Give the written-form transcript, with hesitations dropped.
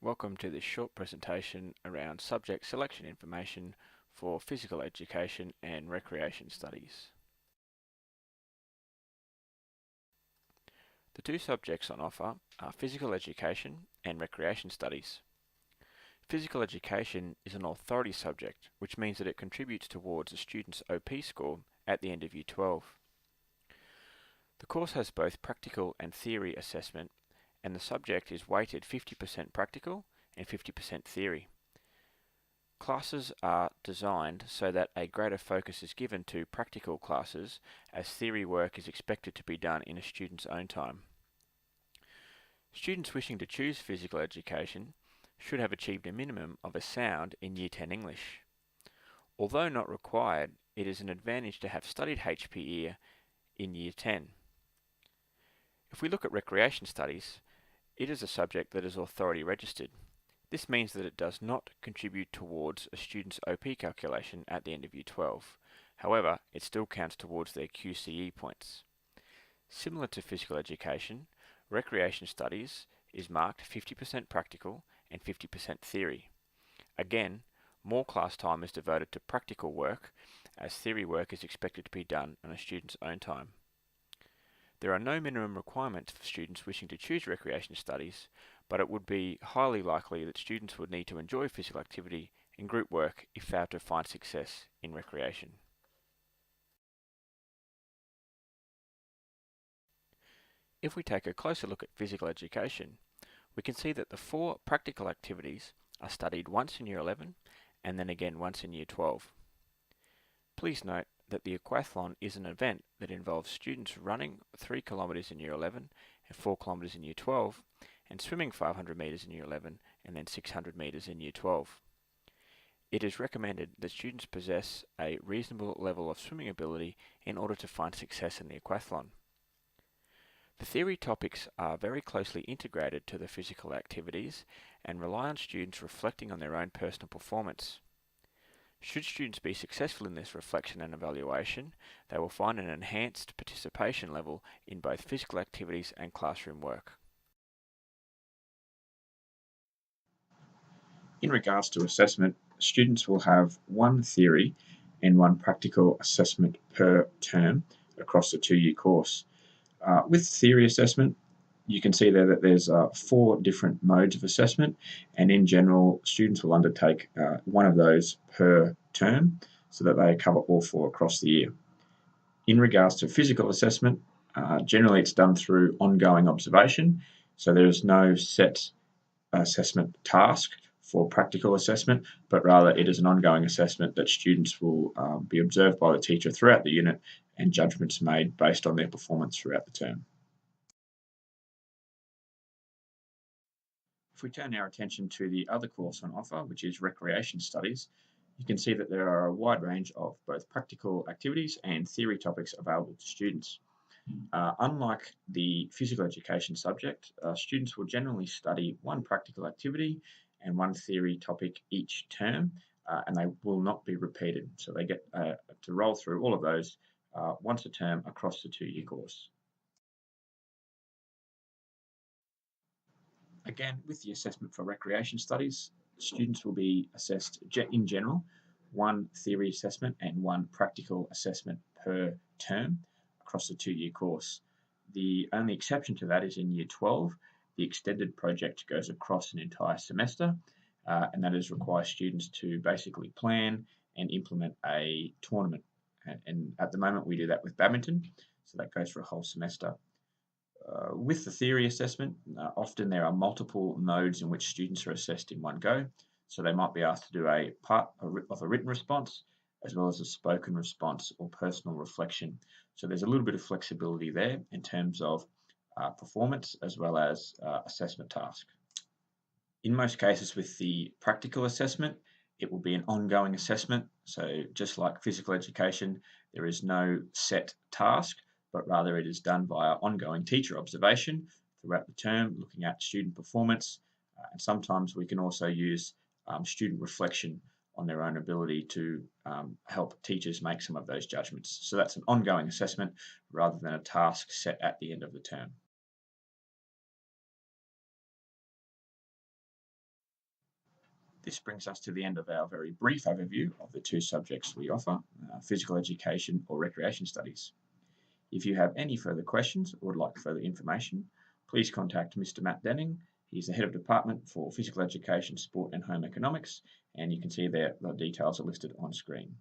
Welcome to this short presentation around subject selection information for physical education and recreation studies. The two subjects on offer are physical education and recreation studies. Physical education is an authority subject, which means that it contributes towards a student's OP score at the end of Year 12. The course has both practical and theory assessment, and the subject is weighted 50% practical and 50% theory. Classes are designed so that a greater focus is given to practical classes, as theory work is expected to be done in a student's own time. Students wishing to choose physical education should have achieved a minimum of a sound in Year 10 English. Although not required, it is an advantage to have studied HPE in Year 10. If we look at recreation studies, it is a subject that is authority registered. This means that it does not contribute towards a student's OP calculation at the end of Year 12. However, it still counts towards their QCE points. Similar to physical education, recreation studies is marked 50% practical and 50% theory. Again, more class time is devoted to practical work, as theory work is expected to be done on a student's own time. There are no minimum requirements for students wishing to choose recreation studies, but it would be highly likely that students would need to enjoy physical activity and group work if they are to find success in recreation. If we take a closer look at physical education, we can see that the 4 practical activities are studied once in Year 11 and then again once in Year 12. Please note that the aquathlon is an event that involves students running 3 kilometres in Year 11 and 4 kilometres in Year 12, and swimming 500 metres in Year 11 and then 600 metres in Year 12. It is recommended that students possess a reasonable level of swimming ability in order to find success in the aquathlon. The theory topics are very closely integrated to the physical activities and rely on students reflecting on their own personal performance. Should students be successful in this reflection and evaluation, they will find an enhanced participation level in both physical activities and classroom work. In regards to assessment, students will have one theory and one practical assessment per term across the 2-year course. With theory assessment, you can see there that there's 4 different modes of assessment, and in general, students will undertake one of those per term so that they cover all 4 across the year. In regards to physical assessment, generally it's done through ongoing observation, so there is no set assessment task for practical assessment, but rather it is an ongoing assessment that students will be observed by the teacher throughout the unit and judgments made based on their performance throughout the term. If we turn our attention to the other course on offer, which is recreation studies, you can see that there are a wide range of both practical activities and theory topics available to students. Unlike the physical education subject, students will generally study one practical activity and one theory topic each term, and they will not be repeated. So they get to roll through all of those once a term across the 2-year course. Again, with the assessment for recreation studies, students will be assessed in general, one theory assessment and one practical assessment per term across the 2-year course. The only exception to that is in Year 12. The extended project goes across an entire semester, and that requires students to basically plan and implement a tournament. And at the moment, we do that with badminton, so that goes for a whole semester. With the theory assessment, often there are multiple modes in which students are assessed in one go. So they might be asked to do a part of a written response, as well as a spoken response or personal reflection. So there's a little bit of flexibility there in terms of performance as well as assessment task. In most cases with the practical assessment, it will be an ongoing assessment. So just like physical education, there is no set task, but rather it is done via ongoing teacher observation throughout the term, looking at student performance. And sometimes we can also use student reflection on their own ability to help teachers make some of those judgments. So that's an ongoing assessment rather than a task set at the end of the term. This brings us to the end of our very brief overview of the two subjects we offer, physical education or recreation studies. If you have any further questions or would like further information, please contact Mr. Matt Denning. He's the Head of Department for Physical Education, Sport and Home Economics, and you can see there the details are listed on screen.